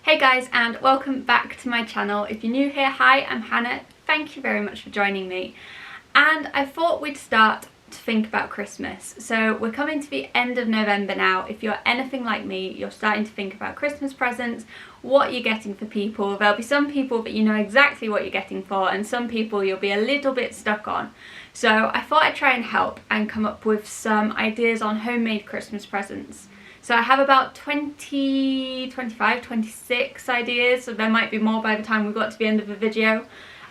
Hey guys, and welcome back to my channel. If you're new here, hi, I'm Hannah. Thank you very much for joining me. And I thought we'd start to think about Christmas. So we're coming to the end of November now. If you're anything like me, you're starting to think about Christmas presents, what you're getting for people. There'll be some people that you know exactly what you're getting for, and some people you'll be a little bit stuck on. So I thought I'd try and help and come up with some ideas on homemade Christmas presents. So I have about 20, 25, 26 ideas, so there might be more by the time we got to the end of the video.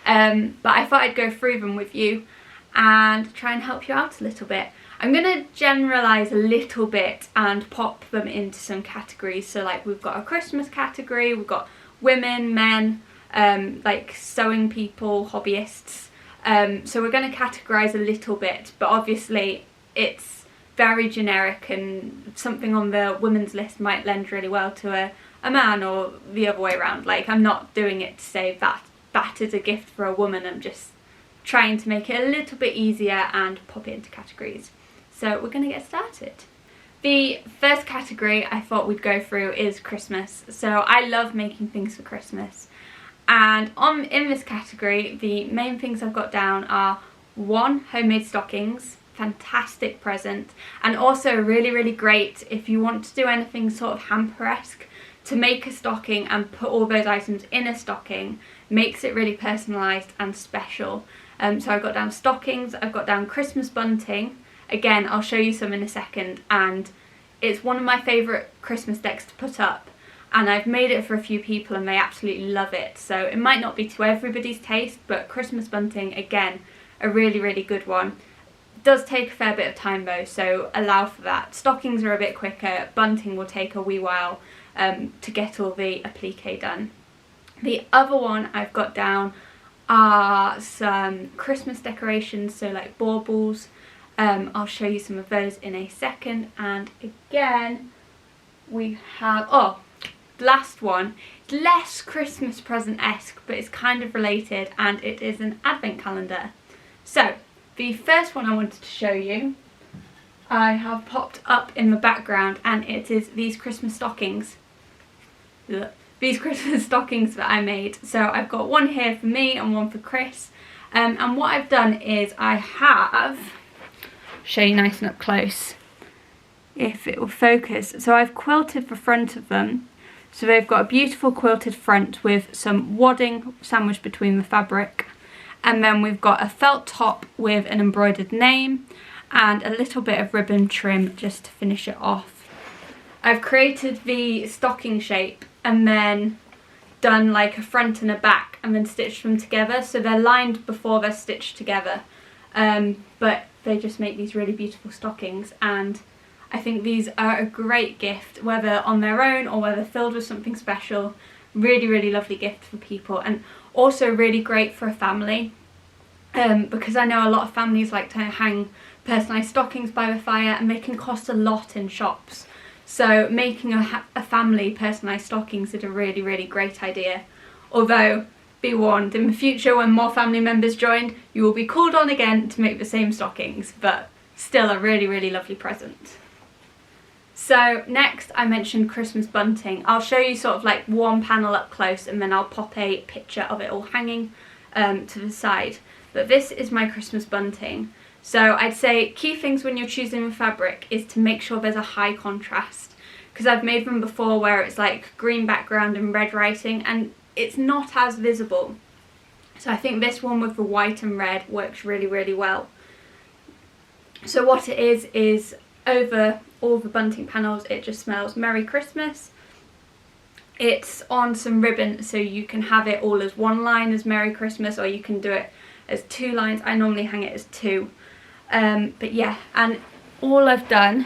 But I thought I'd go through them with you and try and help you out a little bit. I'm going to generalise a little bit and pop them into some categories. So like we've got a Christmas category, we've got women, men, like sewing people, hobbyists. So we're going to categorise a little bit, but obviously it's very generic, and something on the women's list might lend really well to a man, or the other way around. Like, I'm not doing it to say that that is a gift for a woman. I'm just trying to make it a little bit easier and pop it into categories. So we're going to get started. The first category I thought we'd go through is Christmas. So I love making things for Christmas, and in this category the main things I've got down are: 1, homemade stockings. Fantastic present, and also really great if you want to do anything sort of hamper-esque. To make a stocking and put all those items in a stocking makes it really personalised and special. So I've got down stockings, I've got down Christmas bunting. Again, I'll show you some in a second, and it's one of my favourite Christmas decks to put up, and I've made it for a few people and they absolutely love it. So it might not be to everybody's taste, but Christmas bunting, again, a really good one. Does take a fair bit of time though, so allow for that. Stockings are a bit quicker, bunting will take a wee while to get all the applique done. The other one I've got down are some Christmas decorations, so like baubles. I'll show you some of those in a second. And again we have, last one, less Christmas present-esque, but it's kind of related, and it is an advent calendar. So the first one I wanted to show you, I have popped up in the background, and it is these Christmas stockings. Ugh. These Christmas stockings that I made. So I've got one here for me and one for Chris. And what I've done is I have, show you nice and up close, if it will focus. So I've quilted the front of them. So they've got a beautiful quilted front with some wadding sandwiched between the fabric. And then we've got a felt top with an embroidered name and a little bit of ribbon trim just to finish it off. I've created the stocking shape and then done like a front and a back and then stitched them together. So they're lined before they're stitched together. But they just make these really beautiful stockings, and I think these are a great gift, whether on their own or whether filled with something special. Really lovely gift for people, and also really great for a family, because I know a lot of families like to hang personalised stockings by the fire, and they can cost a lot in shops. So making a family personalised stockings is a really great idea. Although, be warned, in the future when more family members join, you will be called on again to make the same stockings, but still a really lovely present. So next I mentioned Christmas bunting. I'll show you sort of like one panel up close, and then I'll pop a picture of it all hanging to the side. But this is my Christmas bunting. So I'd say key things when you're choosing the fabric is to make sure there's a high contrast, because I've made them before where it's like green background and red writing and it's not as visible. So I think this one with the white and red works really well. So what it is over all the bunting panels, it just smells Merry Christmas. It's on some ribbon, so you can have it all as one line as Merry Christmas, or you can do it as 2 lines. I normally hang it as 2. But yeah, and all I've done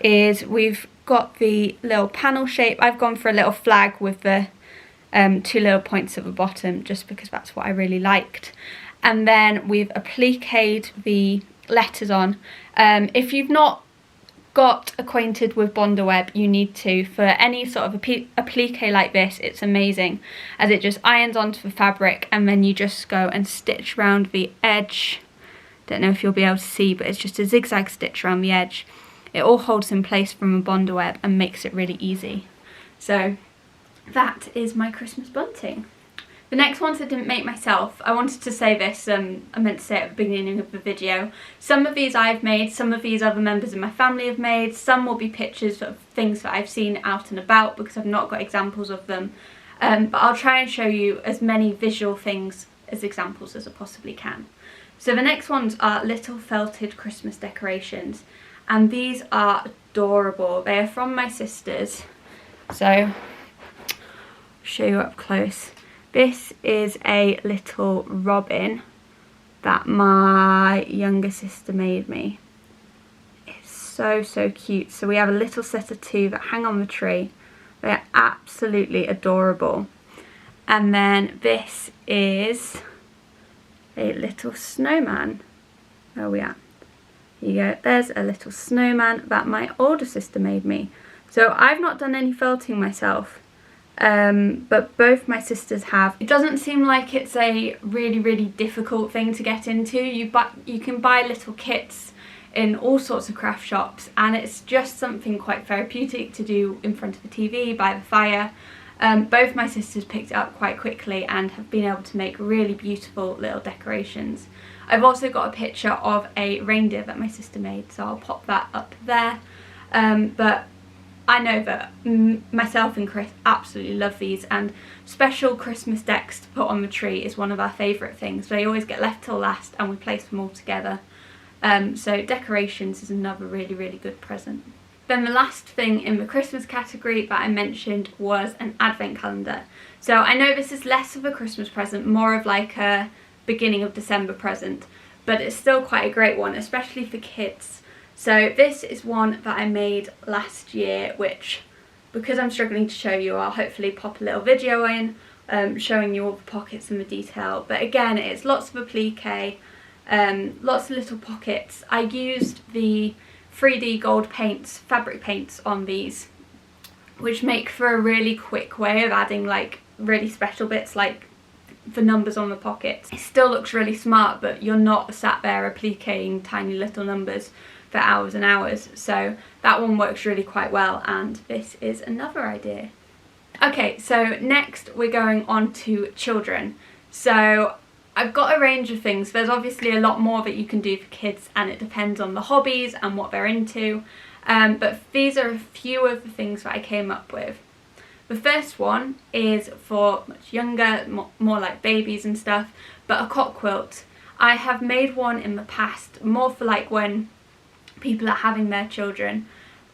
is we've got the little panel shape. I've gone for a little flag with the 2 little points at the bottom, just because that's what I really liked. And then we've appliqued the letters on. If you've not got acquainted with Bondaweb, you need to. For any sort of applique like this, it's amazing, as it just irons onto the fabric and then you just go and stitch around the edge. Don't know if you'll be able to see, but it's just a zigzag stitch around the edge. It all holds in place from a Bondaweb and makes it really easy. So that is my Christmas bunting. The next ones I didn't make myself. I wanted to say this, I meant to say it at the beginning of the video. Some of these I've made, some of these other members of my family have made, some will be pictures of things that I've seen out and about because I've not got examples of them. But I'll try and show you as many visual things as examples as I possibly can. So the next ones are little felted Christmas decorations, and these are adorable. They are from my sisters, so I'll show you up close. This is a little robin that my younger sister made me. It's so, so cute. So we have a little set of two that hang on the tree. They're absolutely adorable. And then this is a little snowman. Where are we at? Here you go. There's a little snowman that my older sister made me. So I've not done any felting myself. But both my sisters have. It doesn't seem like it's a really difficult thing to get into. You can buy little kits in all sorts of craft shops, and it's just something quite therapeutic to do in front of the TV by the fire. Both my sisters picked it up quite quickly and have been able to make really beautiful little decorations. I've also got a picture of a reindeer that my sister made, so I'll pop that up there. But I know that myself and Chris absolutely love these, and special Christmas decks to put on the tree is one of our favourite things. They always get left till last and we place them all together. So decorations is another really good present. Then the last thing in the Christmas category that I mentioned was an advent calendar. So I know this is less of a Christmas present, more of like a beginning of December present, but it's still quite a great one, especially for kids. So this is one that I made last year, which, because I'm struggling to show you, I'll hopefully pop a little video in showing you all the pockets and the detail. But again, it's lots of applique, lots of little pockets. I used the 3D gold paints, fabric paints on these, which make for a really quick way of adding like really special bits like the numbers on the pockets. It still looks really smart, but you're not sat there appliquing tiny little numbers for hours and hours. So that one works really quite well, and this is another idea. Okay, so next we're going on to children. So I've got a range of things. There's obviously a lot more that you can do for kids, and it depends on the hobbies and what they're into. But these are a few of the things that I came up with. The first one is for much younger, more like babies and stuff, but a cot quilt. I have made one in the past, more for like when people are having their children.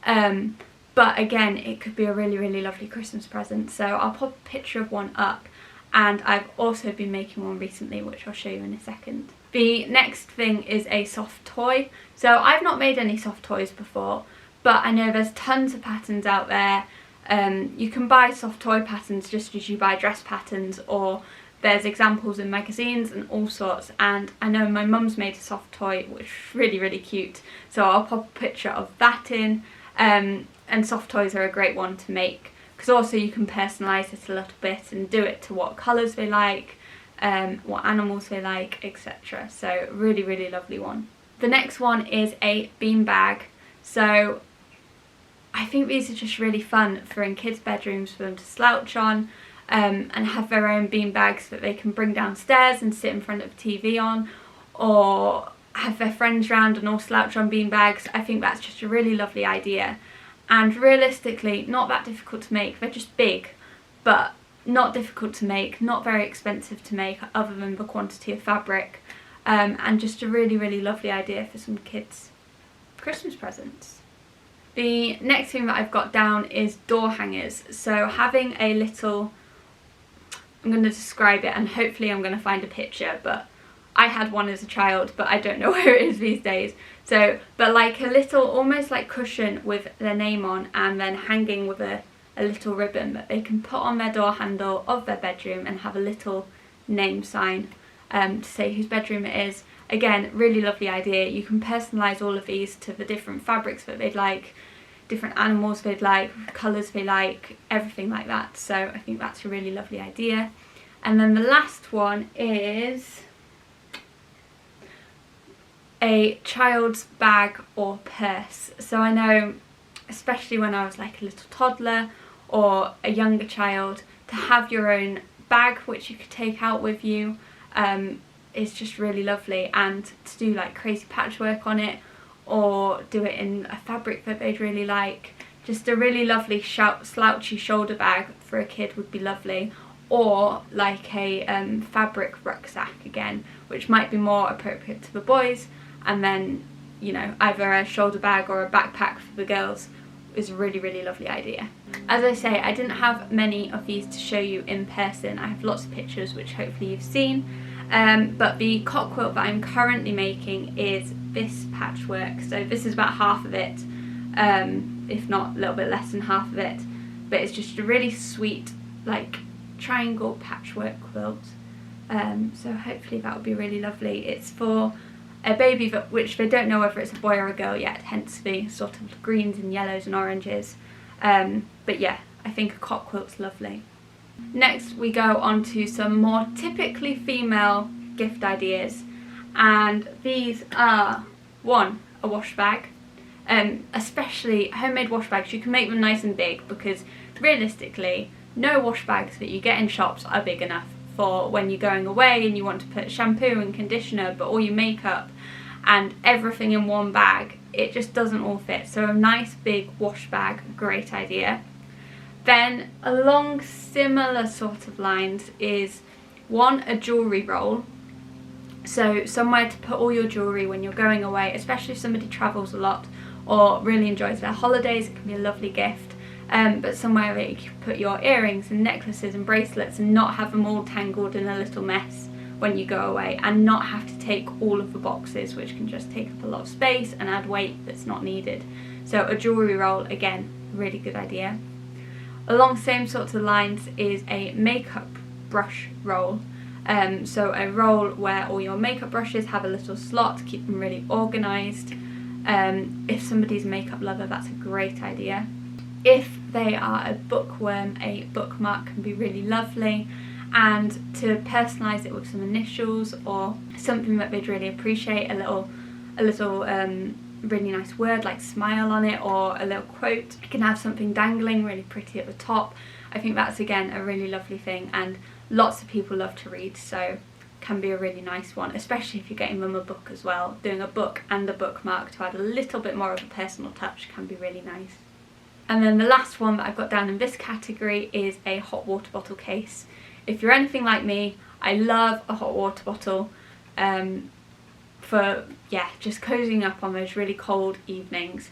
But again, it could be a really lovely Christmas present. So I'll pop a picture of one up, and I've also been making one recently, which I'll show you in a second. The next thing is a soft toy. So I've not made any soft toys before, but I know there's tons of patterns out there. You can buy soft toy patterns just as you buy dress patterns, or there's examples in magazines and all sorts. And I know my mum's made a soft toy which is really cute, so I'll pop a picture of that in. And soft toys are a great one to make, because also you can personalise it a little bit and do it to what colours they like, what animals they like, etc. So really lovely one. The next one is a beanbag. So I think these are just really fun for in kids' bedrooms for them to slouch on, and have their own beanbags that they can bring downstairs and sit in front of the TV on, or have their friends round and all slouch on beanbags. I think that's just a really lovely idea, and realistically not that difficult to make. They're just big, but not difficult to make, not very expensive to make other than the quantity of fabric, and just a really lovely idea for some kids' Christmas presents. The next thing that I've got down is door hangers. So having a little, I'm going to describe it and hopefully I'm going to find a picture, but I had one as a child, but I don't know where it is these days. So, but like a little, almost like cushion with their name on, and then hanging with a little ribbon that they can put on their door handle of their bedroom and have a little name sign to say whose bedroom it is. Again, really lovely idea. You can personalise all of these to the different fabrics that they'd like, different animals they'd like, colours they like, everything like that. So I think that's a really lovely idea. And then the last one is a child's bag or purse. So I know, especially when I was like a little toddler, or a younger child, to have your own bag which you could take out with you is just really lovely, and to do like crazy patchwork on it, or do it in a fabric that they'd really like. Just a really lovely slouchy shoulder bag for a kid would be lovely, or like a fabric rucksack again, which might be more appropriate to the boys, and then, you know, either a shoulder bag or a backpack for the girls is a really, really lovely idea. As I say, I didn't have many of these to show you in person. I have lots of pictures which hopefully you've seen, but the cock quilt that I'm currently making is this patchwork. So this is about half of it, if not a little bit less than half of it, but it's just a really sweet like triangle patchwork quilt. So hopefully that will be really lovely. It's for a baby which they don't know whether it's a boy or a girl yet, hence the sort of greens and yellows and oranges. But yeah, I think a cock quilt's lovely. Next we go on to some more typically female gift ideas, and these are, one, a wash bag. Especially homemade wash bags, you can make them nice and big, because realistically no wash bags that you get in shops are big enough for when you're going away and you want to put shampoo and conditioner but all your makeup and everything in one bag. It just doesn't all fit, so a nice big wash bag, great idea. Then along similar sort of lines is, one, a jewellery roll. So somewhere to put all your jewellery when you're going away, especially if somebody travels a lot or really enjoys their holidays, it can be a lovely gift. But somewhere that you can put your earrings and necklaces and bracelets and not have them all tangled in a little mess when you go away, and not have to take all of the boxes, which can just take up a lot of space and add weight that's not needed. So a jewellery roll, again, really good idea. Along same sorts of lines is a makeup brush roll. So a roll where all your makeup brushes have a little slot to keep them really organised. If somebody's a makeup lover, that's a great idea. If they are a bookworm, a bookmark can be really lovely, and to personalise it with some initials or something that they'd really appreciate, a little really nice word like smile on it, or a little quote. You can have something dangling really pretty at the top. I think that's again a really lovely thing, and lots of people love to read, so can be a really nice one, especially if you're getting them a book as well. Doing a book and a bookmark to add a little bit more of a personal touch can be really nice. And then the last one that I've got down in this category is a hot water bottle case. If you're anything like me, I love a hot water bottle for, yeah, just cozying up on those really cold evenings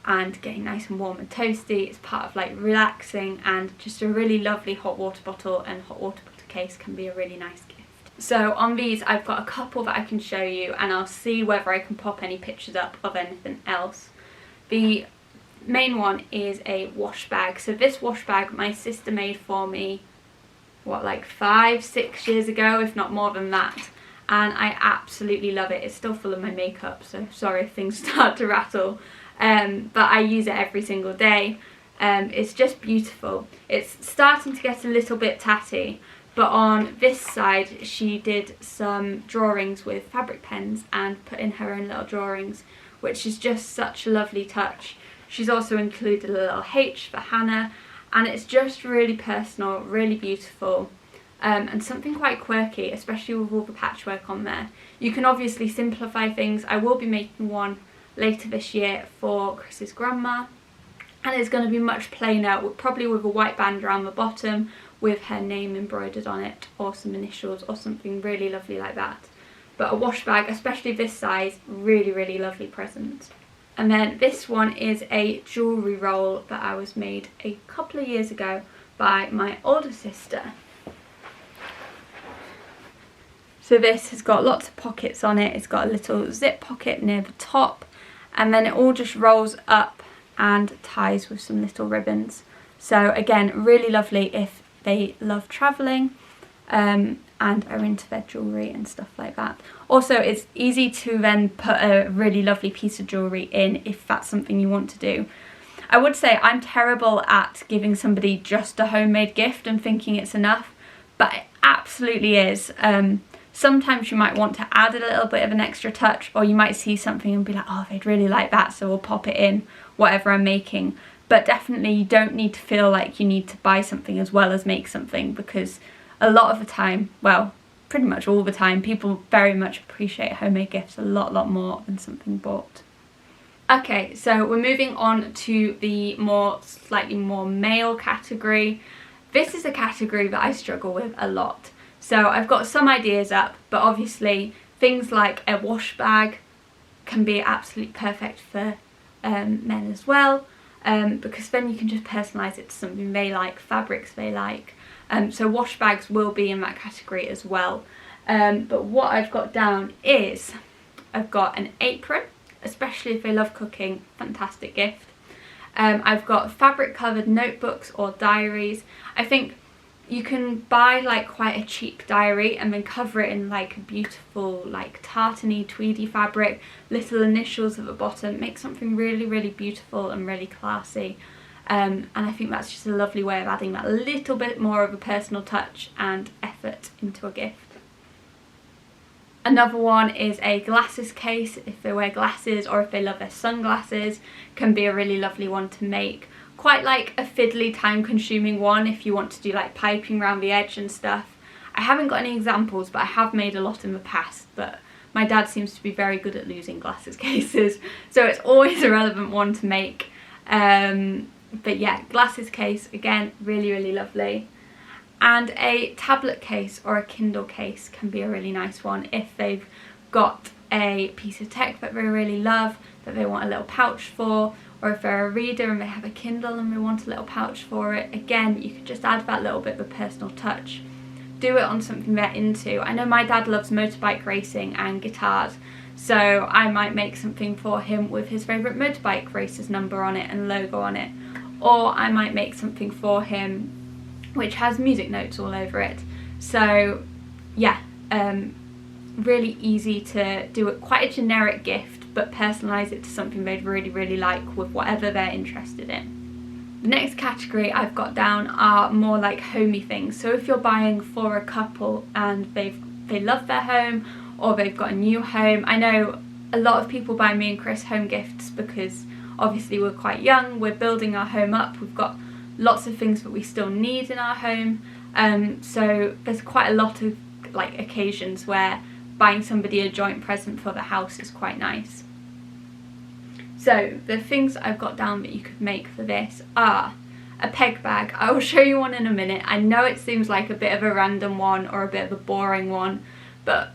and getting nice and warm and toasty. It's part of like relaxing, and just a really lovely hot water bottle and hot water bottle case can be a really nice gift. So on these I've got a couple that I can show you, and I'll see whether I can pop any pictures up of anything else. The main one is a wash bag. So this wash bag my sister made for me, what, like 5-6 years ago, if not more than that, and I absolutely love it. It's still full of my makeup, so sorry if things start to rattle, but I use it every single day. It's just beautiful. It's starting to get a little bit tatty, but on this side she did some drawings with fabric pens and put in her own little drawings, which is just such a lovely touch. She's also included a little H for Hannah, and it's just really personal, really beautiful, and something quite quirky, especially with all the patchwork on there. You can obviously simplify things. I will be making one later this year for Chris's grandma, and it's going to be much plainer, probably with a white band around the bottom with her name embroidered on it, or some initials or something really lovely like that. But a wash bag, especially this size, really, really lovely present. And then this one is a jewellery roll that I was made a couple of years ago by my older sister. So this has got lots of pockets on it. It's got a little zip pocket near the top, and then it all just rolls up and ties with some little ribbons. So again, really lovely if they love travelling and are into their jewellery and stuff like that. Also, it's easy to then put a really lovely piece of jewellery in if that's something you want to do. I would say I'm terrible at giving somebody just a homemade gift and thinking it's enough, but it absolutely is. Sometimes you might want to add a little bit of an extra touch, or you might see something and be like, oh, they'd really like that, so we'll pop it in whatever I'm making. but definitely you don't need to feel like you need to buy something as well as make something, because a lot of the time, well, pretty much all the time, people very much appreciate homemade gifts a lot more than something bought. Okay, so we're moving on to the slightly more male category. This is a category that I struggle with a lot. So I've got some ideas up, but obviously things like a wash bag can be absolutely perfect for men as well, because then you can just personalise it to something they like, fabrics they like. So wash bags will be in that category as well. But what I've got down is I've got an apron, especially if they love cooking, fantastic gift. I've got fabric covered notebooks or diaries. I think you can buy like quite a cheap diary and then cover it in like beautiful like tartany tweedy fabric, little initials at the bottom, make something really beautiful and really classy. And I think that's just a lovely way of adding that little bit more of a personal touch and effort into a gift. Another one is a glasses case. If they wear glasses or if they love their sunglasses, can be a really lovely one to make. Quite like a fiddly, time-consuming one if you want to do like piping around the edge and stuff. I haven't got any examples, but I have made a lot in the past, but my dad seems to be very good at losing glasses cases, so it's always a relevant one to make. But yeah, glasses case, again, really lovely. And a tablet case or a Kindle case can be a really nice one if they've got a piece of tech that they really love, that they want a little pouch for, or if they're a reader and they have a Kindle and they want a little pouch for it. Again, you could just add that little bit of a personal touch. Do it on something they're into. I know my dad loves motorbike racing and guitars, so I might make something for him with his favourite motorbike racer's number on it and logo on it. Or I might make something for him which has music notes all over it. So yeah, really easy to do it, quite a generic gift, but personalise it to something they'd really like with whatever they're interested in. The next category I've got down are more like homey things. So if you're buying for a couple and they love their home or they've got a new home, I know a lot of people buy me and Chris home gifts because obviously we're quite young, we're building our home up, we've got lots of things that we still need in our home, so there's quite a lot of like occasions where buying somebody a joint present for the house is quite nice. So the things I've got down that you could make for this are a peg bag. I will show you one in a minute. I know it seems like a bit of a random one or a bit of a boring one, but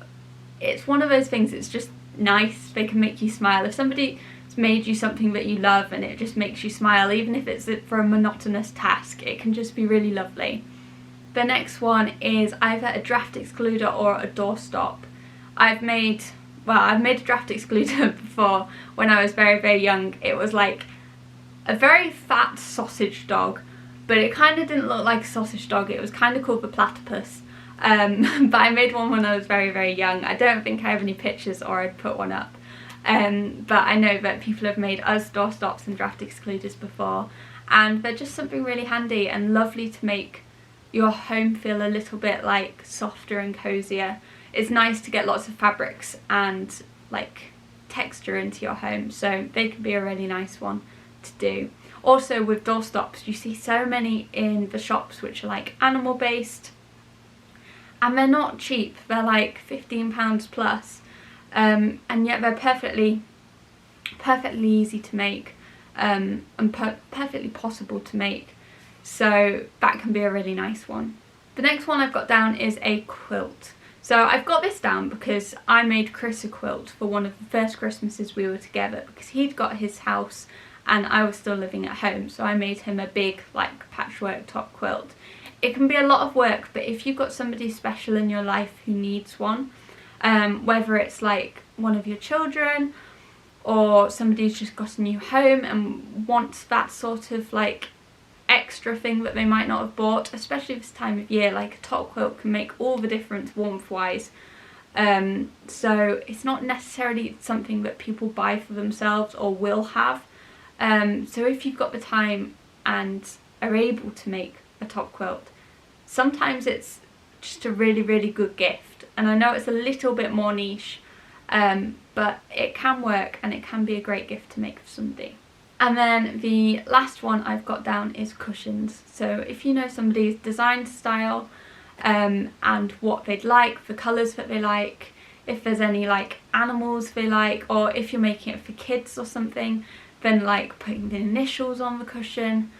it's one of those things that's just nice. They can make you smile. If somebody made you something that you love and it just makes you smile, even if it's for a monotonous task, it can just be really lovely. The next one is either a draft excluder or a doorstop. I've made a draft excluder before when I was very young. It was like a very fat sausage dog, but it kind of didn't look like a sausage dog. It was kind of called the platypus. But I made one when I was very young. I don't think I have any pictures or I'd put one up. But I know that people have made us doorstops and draft excluders before, and they're just something really handy and lovely to make your home feel a little bit like softer and cozier. It's nice to get lots of fabrics and like texture into your home, so they can be a really nice one to do. Also with doorstops, you see so many in the shops which are like animal based, and they're not cheap. They're like £15 plus. And yet they're perfectly easy to make, and perfectly possible to make, so that can be a really nice one. The next one I've got down is a quilt. So I've got this down because I made Chris a quilt for one of the first Christmases we were together, because he'd got his house and I was still living at home, so I made him a big like patchwork top quilt. It can be a lot of work, but if you've got somebody special in your life who needs one, whether it's like one of your children or somebody who's just got a new home and wants that sort of like extra thing that they might not have bought, especially this time of year, like a top quilt can make all the difference warmth wise. So it's not necessarily something that people buy for themselves or will have. So if you've got the time and are able to make a top quilt, sometimes it's just a really good gift. And I know it's a little bit more niche, but it can work and it can be a great gift to make for somebody. And then the last one I've got down is cushions. So if you know somebody's design style and what they'd like, the colours that they like, if there's any like animals they like, or if you're making it for kids or something, then like putting the initials on the cushion.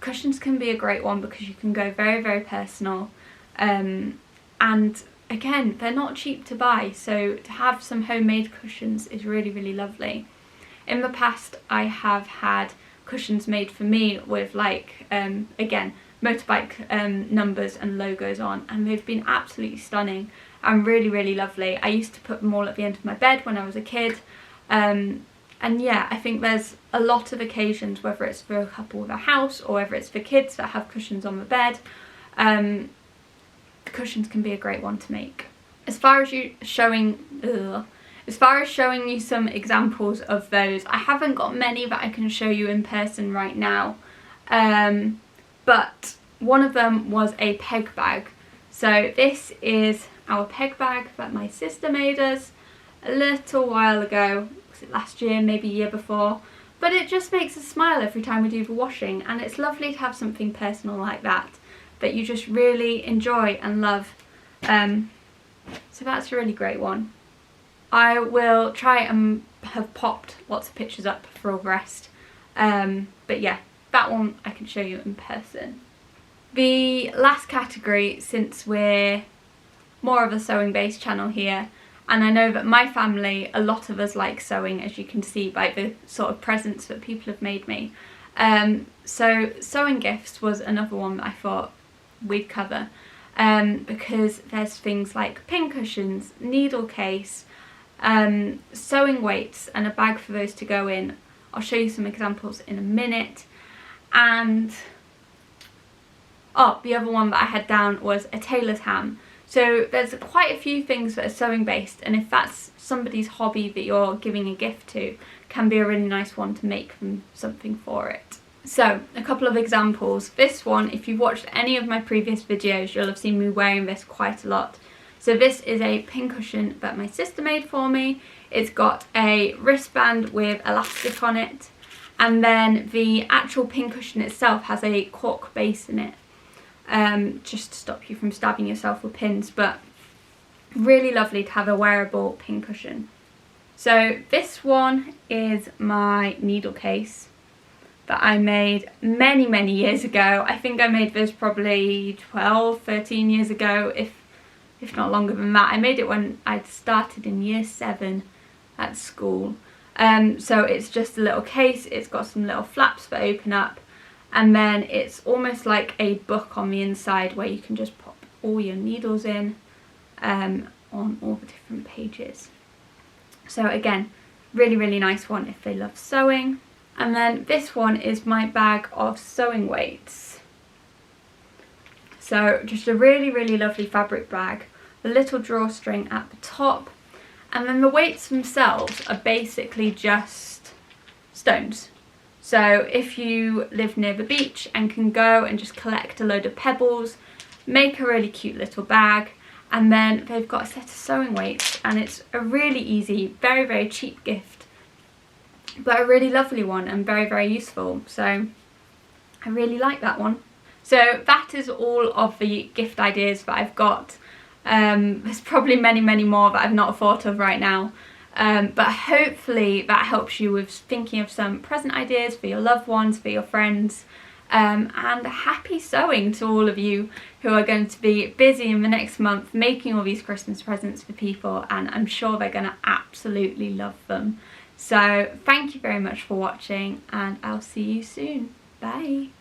Cushions can be a great one because you can go very, very personal. And again, they're not cheap to buy, so to have some homemade cushions is really, really lovely. In the past I have had cushions made for me with like, again, motorbike numbers and logos on, and they've been absolutely stunning and really, really lovely. I used to put them all at the end of my bed when I was a kid. And yeah, I think there's a lot of occasions, whether it's for a couple with a house or whether it's for kids that have cushions on the bed, cushions can be a great one to make. As far as showing you some examples of those, I haven't got many that I can show you in person right now, but one of them was a peg bag. So this is our peg bag that my sister made us a little while ago. Was it last year, maybe year before? But it just makes us smile every time we do the washing, and it's lovely to have something personal like that you just really enjoy and love. So that's a really great one. I will try and have popped lots of pictures up for all the rest. But yeah, that one I can show you in person. The last category, since we're more of a sewing based channel here, and I know that my family, a lot of us like sewing, as you can see by the sort of presents that people have made me. So sewing gifts was another one that I thought we'd cover, because there's things like pin cushions, needle case, sewing weights and a bag for those to go in. I'll show you some examples in a minute. And the other one that I had down was a tailor's ham. So there's quite a few things that are sewing based, and if that's somebody's hobby that you're giving a gift to, can be a really nice one to make them something for it. So a couple of examples. This one, if you've watched any of my previous videos, you'll have seen me wearing this quite a lot. So this is a pincushion that my sister made for me. It's got a wristband with elastic on it, and then the actual pincushion itself has a cork base in it, just to stop you from stabbing yourself with pins, but really lovely to have a wearable pincushion. So this one is my needle case that I made many, many years ago. I think I made this probably 12, 13 years ago, if not longer than that. I made it when I'd started in year 7 at school. So it's just a little case, it's got some little flaps that open up, and then it's almost like a book on the inside where you can just pop all your needles in on all the different pages. So again, really, really nice one if they love sewing. And then this one is my bag of sewing weights. So just a really, really lovely fabric bag, a little drawstring at the top, and then the weights themselves are basically just stones. So if you live near the beach and can go and just collect a load of pebbles, make a really cute little bag, and then they've got a set of sewing weights, and it's a really easy, very, very cheap gift, but a really lovely one and very, very useful. So I really like that one. So that is all of the gift ideas that I've got. There's probably many, many more that I've not thought of right now. But hopefully that helps you with thinking of some present ideas for your loved ones, for your friends. And happy sewing to all of you who are going to be busy in the next month making all these Christmas presents for people, and I'm sure they're going to absolutely love them. So thank you very much for watching, and I'll see you soon. Bye.